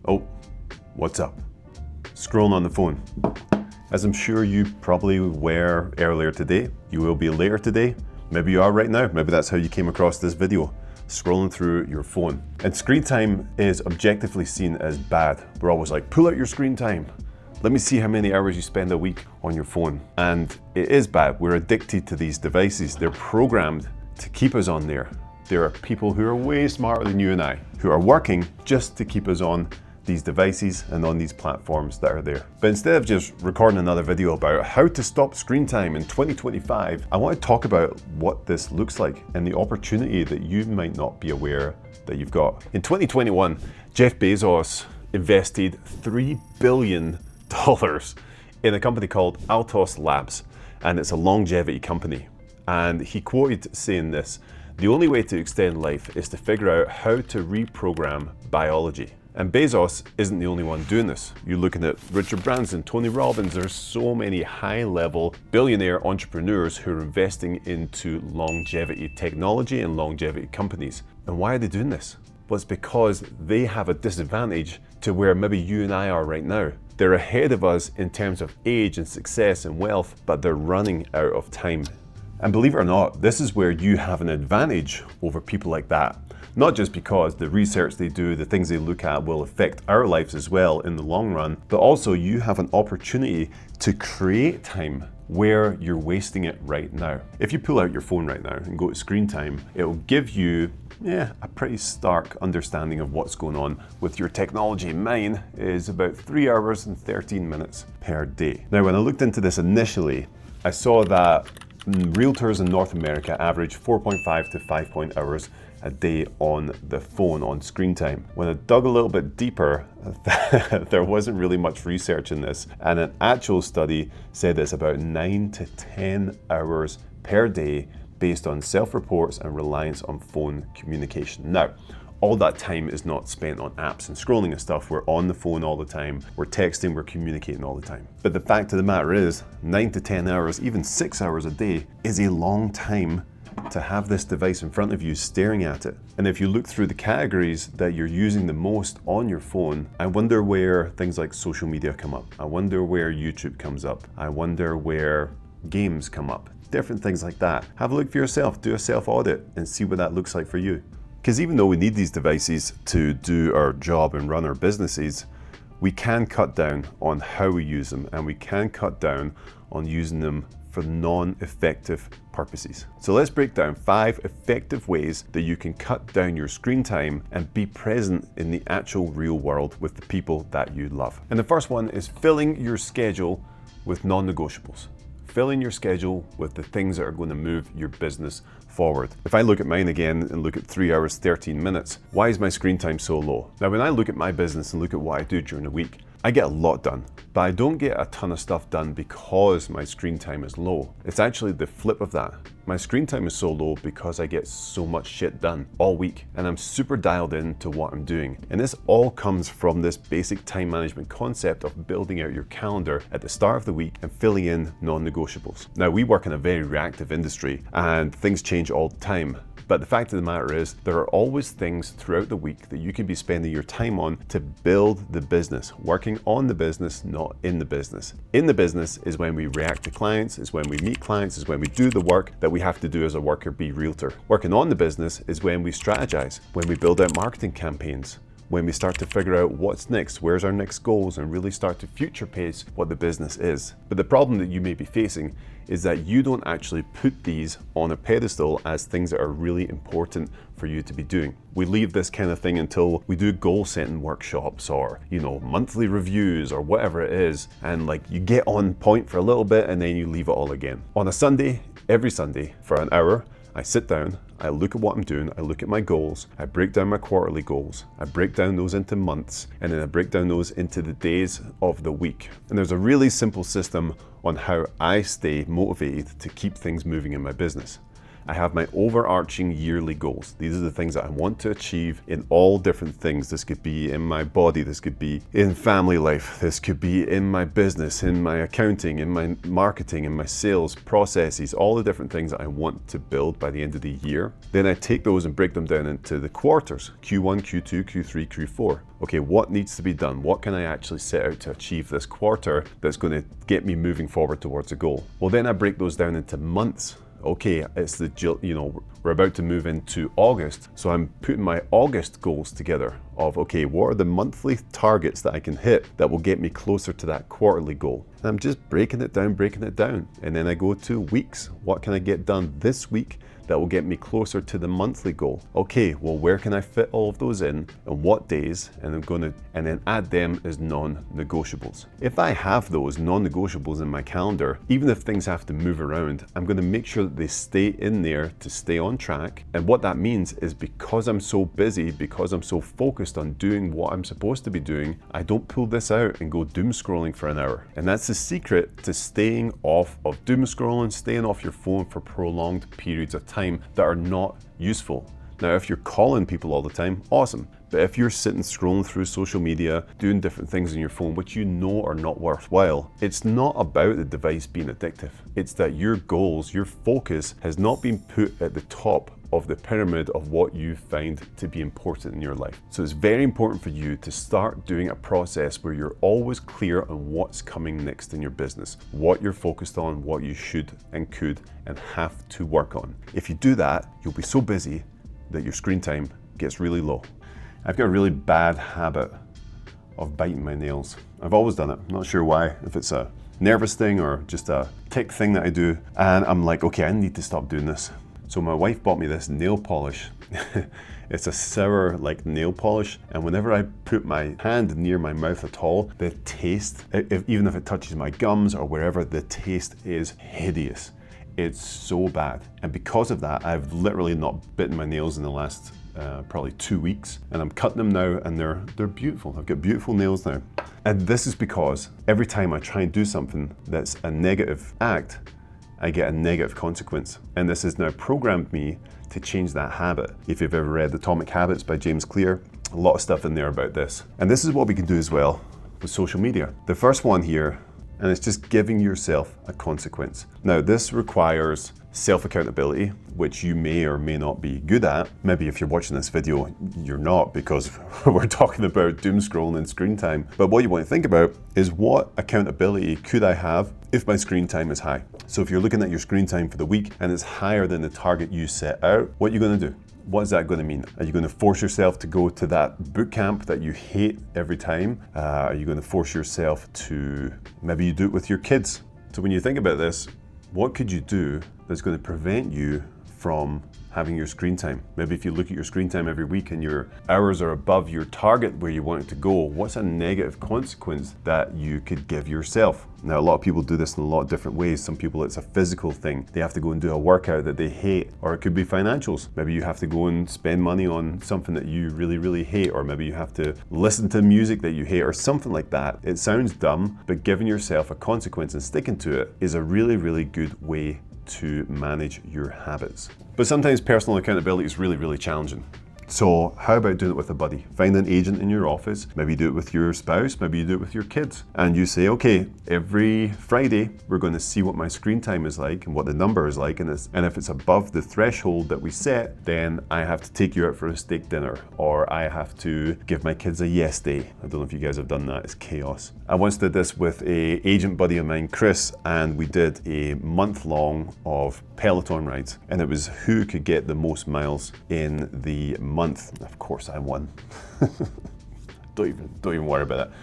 Oh, what's up? Scrolling on the phone. As I'm sure you probably were earlier today, you will be later today, maybe you are right now, maybe that's how you came across this video, scrolling through your phone. And screen time is objectively seen as bad. We're always like, pull out your screen time. Let me see how many hours you spend a week on your phone. And it is bad. We're addicted to these devices. They're programmed to keep us on there. There are people who are way smarter than you and I, who are working just to keep us on these devices and on these platforms that are there. But instead of just recording another video about how to stop screen time in 2025, I want to talk about what this looks like and the opportunity that you might not be aware that you've got. In 2021, Jeff Bezos invested $3 billion in a company called Altos Labs, and it's a longevity company. And he quoted saying this: "The only way to extend life is to figure out how to reprogram biology." And Bezos isn't the only one doing this. You're looking at Richard Branson, Tony Robbins, there's so many high-level billionaire entrepreneurs who are investing into longevity technology and longevity companies. And why are they doing this? Well, it's because they have a disadvantage to where maybe you and I are right now. They're ahead of us in terms of age and success and wealth, but they're running out of time. And believe it or not, this is where you have an advantage over people like that. Not just because the research they do, the things they look at will affect our lives as well in the long run, but also you have an opportunity to create time where you're wasting it right now. If you pull out your phone right now and go to screen time, it will give you a pretty stark understanding of what's going on with your technology. Mine is about 3 hours and 13 minutes per day. Now, when I looked into this initially, I saw that Realtors in North America average 4.5 to 5 hours a day on the phone, on screen time. When I dug a little bit deeper, there wasn't really much research in this, and an actual study said it's about 9 to 10 hours per day based on self-reports and reliance on phone communication. Now, all that time is not spent on apps and scrolling and stuff. We're on the phone all the time, we're texting, we're communicating all the time. But the fact of the matter is, 9 to 10 hours, even 6 hours a day is a long time to have this device in front of you staring at it. And if you look through the categories that you're using the most on your phone, I wonder where things like social media come up. I wonder where YouTube comes up. I wonder where games come up. Different things like that. Have a look for yourself, do a self-audit and see what that looks like for you. Because even though we need these devices to do our job and run our businesses, we can cut down on how we use them, and we can cut down on using them for non-effective purposes. So let's break down 5 effective ways that you can cut down your screen time and be present in the actual real world with the people that you love. And the first one is filling your schedule with non-negotiables. Filling your schedule with the things that are going to move your business forward. If I look at mine again and look at 3 hours, 13 minutes, why is my screen time so low? Now, when I look at my business and look at what I do during the week, I get a lot done, but I don't get a ton of stuff done because my screen time is low. It's actually the flip of that. My screen time is so low because I get so much shit done all week, and I'm super dialed in to what I'm doing. And this all comes from this basic time management concept of building out your calendar at the start of the week and filling in non-negotiables. Now, we work in a very reactive industry and things change all the time. But the fact of the matter is, there are always things throughout the week that you can be spending your time on to build the business, working on the business, not in the business. In the business is when we react to clients, is when we meet clients, is when we do the work that we have to do as a worker bee realtor. Working on the business is when we strategize, when we build out marketing campaigns, when we start to figure out what's next, where's our next goals, and really start to future pace what the business is. But the problem that you may be facing is that you don't actually put these on a pedestal as things that are really important for you to be doing. We leave this kind of thing until we do goal setting workshops or, monthly reviews or whatever it is. And like you get on point for a little bit and then you leave it all again. On a Sunday, every Sunday for an hour, I sit down, I look at what I'm doing, I look at my goals, I break down my quarterly goals, I break down those into months, and then I break down those into the days of the week. And there's a really simple system on how I stay motivated to keep things moving in my business. I have my overarching yearly goals. These are the things that I want to achieve in all different things. This could be in my body, this could be in family life, this could be in my business, in my accounting, in my marketing, in my sales processes, all the different things that I want to build by the end of the year. Then I take those and break them down into the quarters, Q1, Q2, Q3, Q4. Okay, what needs to be done? What can I actually set out to achieve this quarter that's going to get me moving forward towards a goal? Well, then I break those down into months. Okay, it's we're about to move into August, so I'm putting my August goals together of, okay, what are the monthly targets that I can hit that will get me closer to that quarterly goal? And I'm just breaking it down. And then I go to weeks. What can I get done this week that will get me closer to the monthly goal? Okay, well, where can I fit all of those in and what days? And then add them as non-negotiables. If I have those non-negotiables in my calendar, even if things have to move around, I'm going to make sure that they stay in there to stay on track. And what that means is, because I'm so busy, because I'm so focused on doing what I'm supposed to be doing, I don't pull this out and go doom scrolling for an hour. And that's the secret to staying off of doom scrolling, staying off your phone for prolonged periods of time that are not useful. Now, if you're calling people all the time, awesome. But if you're sitting scrolling through social media, doing different things on your phone, which you know are not worthwhile, it's not about the device being addictive. It's that your goals, your focus has not been put at the top of the pyramid of what you find to be important in your life. So it's very important for you to start doing a process where you're always clear on what's coming next in your business, what you're focused on, what you should and could and have to work on. If you do that, you'll be so busy that your screen time gets really low. I've got a really bad habit of biting my nails. I've always done it. I'm not sure why, if it's a nervous thing or just a tick thing that I do. And I'm like, okay, I need to stop doing this. So my wife bought me this nail polish. It's a sour nail polish, and whenever I put my hand near my mouth at all, the taste, even if it touches my gums or wherever, the taste is hideous. It's so bad. And because of that, I've literally not bitten my nails in the last probably 2 weeks, and I'm cutting them now, and they're beautiful. I've got beautiful nails now. And this is because every time I try and do something that's a negative act, I get a negative consequence. And this has now programmed me to change that habit. If you've ever read Atomic Habits by James Clear, a lot of stuff in there about this. And this is what we can do as well with social media. The first one here, and it's just giving yourself a consequence. Now, this requires self-accountability, which you may or may not be good at. Maybe if you're watching this video, you're not, because we're talking about doom scrolling and screen time. But what you want to think about is, what accountability could I have if my screen time is high? So if you're looking at your screen time for the week and it's higher than the target you set out, what are you going to do? What is that going to mean? Are you going to force yourself to go to that boot camp that you hate every time? Are you going to force yourself to, maybe you do it with your kids? So when you think about this, what could you do that's going to prevent you from having your screen time? Maybe if you look at your screen time every week and your hours are above your target where you want it to go, what's a negative consequence that you could give yourself? Now, a lot of people do this in a lot of different ways. Some people, it's a physical thing. They have to go and do a workout that they hate, or it could be financials. Maybe you have to go and spend money on something that you really, really hate, or maybe you have to listen to music that you hate, or something like that. It sounds dumb, but giving yourself a consequence and sticking to it is a really, really good way to manage your habits. But sometimes personal accountability is really, really challenging. So how about doing it with a buddy? Find an agent in your office, maybe you do it with your spouse, maybe you do it with your kids, and you say, okay, every Friday we're going to see what my screen time is like and what the number is like, and if it's above the threshold that we set, then I have to take you out for a steak dinner, or I have to give my kids a yes day. I don't know if you guys have done that, it's chaos. I once did this with an agent buddy of mine, Chris, and we did a month long of Peloton rides, and it was who could get the most miles in the month. Of course I won. don't even worry about that.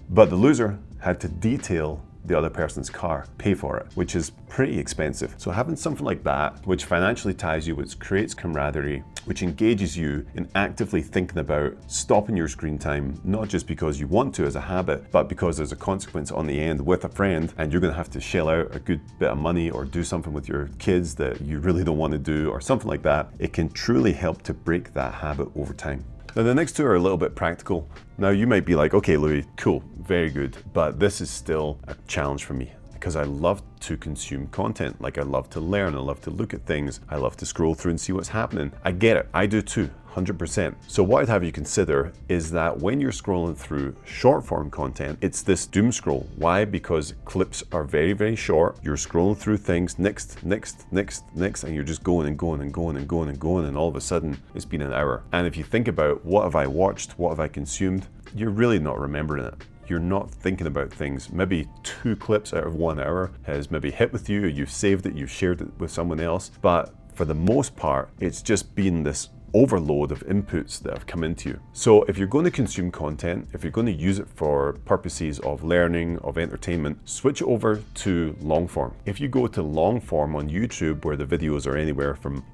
But the loser had to detail the other person's car, pay for it, which is pretty expensive. So having something like that, which financially ties you, which creates camaraderie, which engages you in actively thinking about stopping your screen time, not just because you want to as a habit, but because there's a consequence on the end with a friend, and you're gonna have to shell out a good bit of money or do something with your kids that you really don't want to do, or something like that. It can truly help to break that habit over time. Now, the next two are a little bit practical. Now, you might be like, okay, Lewi, cool, very good, but this is still a challenge for me. I because I love to consume content. Like I love to learn, I love to look at things, I love to scroll through and see what's happening. I get it, I do too. 100%. So what I'd have you consider is that when you're scrolling through short form content, it's this doom scroll. Why? Because clips are very, very short. You're scrolling through things, next, and you're just going and going and going and going and going, and all of a sudden it's been an hour. And if you think about what have I watched, what have I consumed, you're really not remembering it. You're not thinking about things. Maybe 2 clips out of 1 hour has maybe hit with you, you've saved it, you've shared it with someone else. But for the most part, it's just been this overload of inputs that have come into you. So if you're going to consume content, if you're going to use it for purposes of learning, of entertainment, switch over to long form. If you go to long form on YouTube, where the videos are anywhere from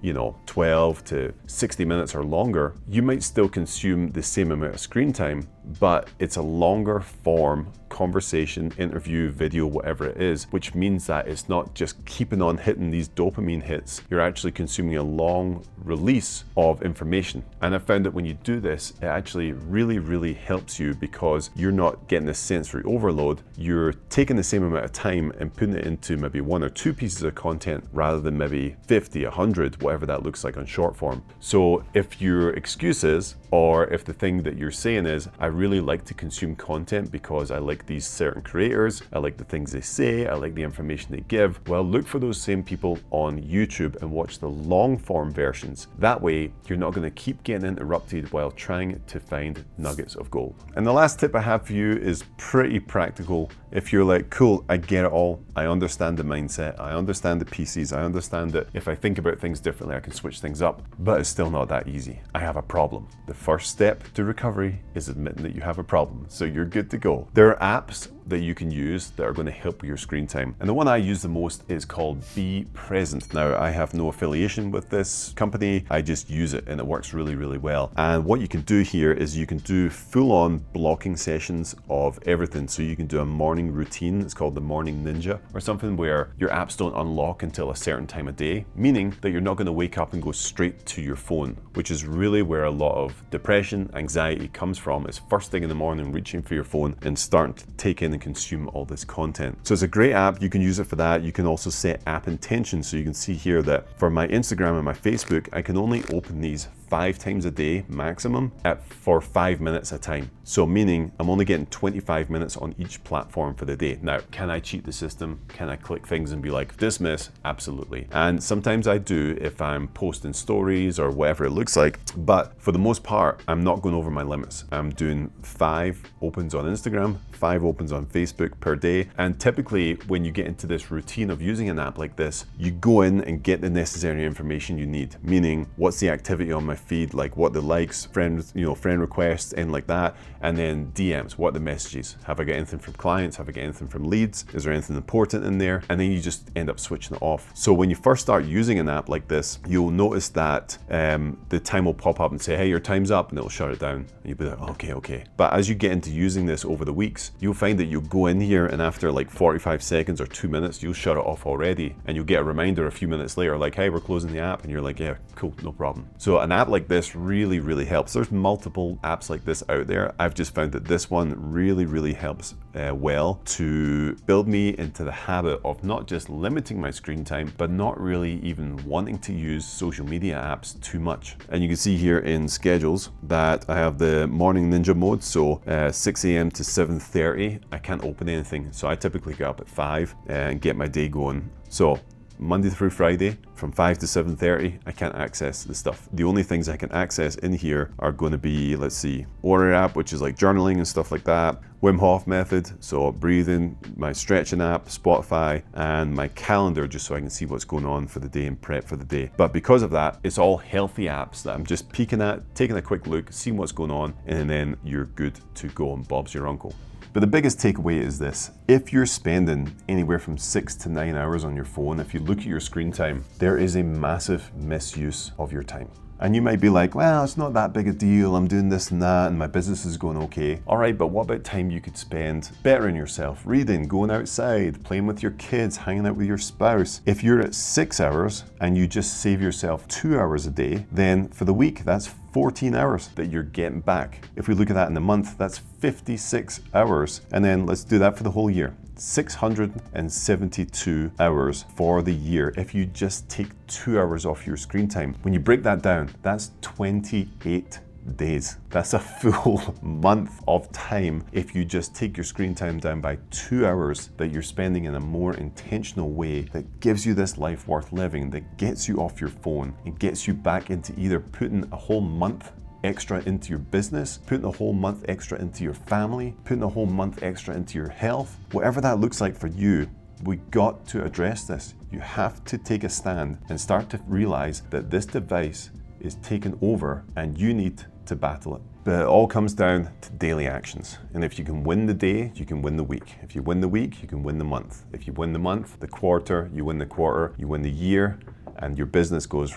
12 to 60 minutes or longer, you might still consume the same amount of screen time, but it's a longer form conversation, interview, video, whatever it is, which means that it's not just keeping on hitting these dopamine hits. You're actually consuming a long release of information. And I found that when you do this, it actually really, really helps you, because you're not getting this sensory overload. You're taking the same amount of time and putting it into maybe 1 or 2 pieces of content rather than maybe 50, 100, whatever that looks like on short form. So if your excuse is, or if the thing that you're saying is, I really like to consume content because I like these certain creators, I like the things they say, I like the information they give, well, look for those same people on YouTube and watch the long form versions. That way, you're not going to keep getting interrupted while trying to find nuggets of gold. And the last tip I have for you is pretty practical. If you're like, cool, I get it all, I understand the mindset, I understand the pieces, I understand that if I think about things differently, I can switch things up, but it's still not that easy. I have a problem. The first step to recovery is admitting that you have a problem, so you're good to go. There are apps that you can use that are going to help with your screen time. And the one I use the most is called Be Present. Now, I have no affiliation with this company. I just use it and it works really, really well. And what you can do here is you can do full-on blocking sessions of everything. So you can do a morning routine. It's called the Morning Ninja, or something where your apps don't unlock until a certain time of day, meaning that you're not going to wake up and go straight to your phone, which is really where a lot of depression, anxiety comes from. It's first thing in the morning, reaching for your phone and starting to take in and consume all this content. So it's a great app. You can use it for that. You can also set app intentions. So you can see here that for my Instagram and my Facebook, I can only open these 5 times a day maximum for 5 minutes a time. So meaning I'm only getting 25 minutes on each platform for the day. Now, can I cheat the system? Can I click things and be like, dismiss? Absolutely. And sometimes I do if I'm posting stories or whatever it looks like. But for the most part, I'm not going over my limits. I'm doing 5 opens on Instagram, 5 opens on Facebook per day. And typically when you get into this routine of using an app like this, you go in and get the necessary information you need. Meaning, what's the activity on my feed, like what the likes, friend requests, and like that, and then DMs, what are the messages? Have I got anything from clients? Have I got anything from leads? Is there anything important in there? And then you just end up switching it off. So when you first start using an app like this, you'll notice that the time will pop up and say, hey, your time's up, and it'll shut it down. And you'll be like, okay. But as you get into using this over the weeks, you'll find that you'll go in here and after like 45 seconds or 2 minutes, you'll shut it off already. And you'll get a reminder a few minutes later, like, hey, we're closing the app. And you're like, yeah, cool, no problem. So an app like this really, really helps. There's multiple apps like this out there. I've just found that this one really, really helps well to build me into the habit of not just limiting my screen time, but not really even wanting to use social media apps too much. And you can see here in schedules that I have the morning ninja mode. So 6 a.m. to 7:30, I can't open anything. So I typically get up at 5 and get my day going. So Monday through Friday from 5 to 7:30, I can't access the stuff. The only things I can access in here are going to be, let's see, Audit app, which is like journaling and stuff like that, Wim Hof method, so breathing, my stretching app, Spotify, and my calendar, just so I can see what's going on for the day and prep for the day. But because of that, it's all healthy apps that I'm just peeking at, taking a quick look, seeing what's going on, and then you're good to go, and Bob's your uncle. But the biggest takeaway is this: if you're spending anywhere from 6 to 9 hours on your phone, if you look at your screen time, there is a massive misuse of your time. And you might be like, well, it's not that big a deal, I'm doing this and that, and my business is going okay. All right, but what about time you could spend bettering yourself, reading, going outside, playing with your kids, hanging out with your spouse? If you're at 6 hours and you just save yourself 2 hours a day, then for the week, that's 14 hours that you're getting back. If we look at that in a month, that's 56 hours. And then let's do that for the whole year. 672 hours for the year if you just take 2 hours off your screen time. When you break that down, that's 28 days. That's a full month of time if you just take your screen time down by 2 hours that you're spending in a more intentional way that gives you this life worth living, that gets you off your phone and gets you back into either putting a whole month extra into your business, putting a whole month extra into your family, putting a whole month extra into your health. Whatever that looks like for you, we got to address this. You have to take a stand and start to realize that this device is taking over and you need to battle it. But it all comes down to daily actions. And if you can win the day, you can win the week. If you win the week, you can win the month. If you win the month, the quarter, you win the quarter, you win the year, and your business goes,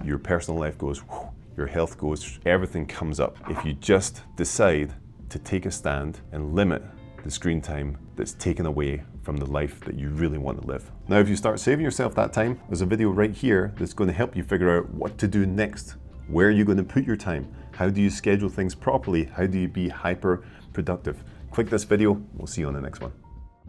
your personal life goes, your health goes, everything comes up. If you just decide to take a stand and limit the screen time that's taken away from the life that you really want to live. Now, if you start saving yourself that time, there's a video right here that's going to help you figure out what to do next. Where are you going to put your time? How do you schedule things properly? How do you be hyper productive? Click this video. We'll see you on the next one.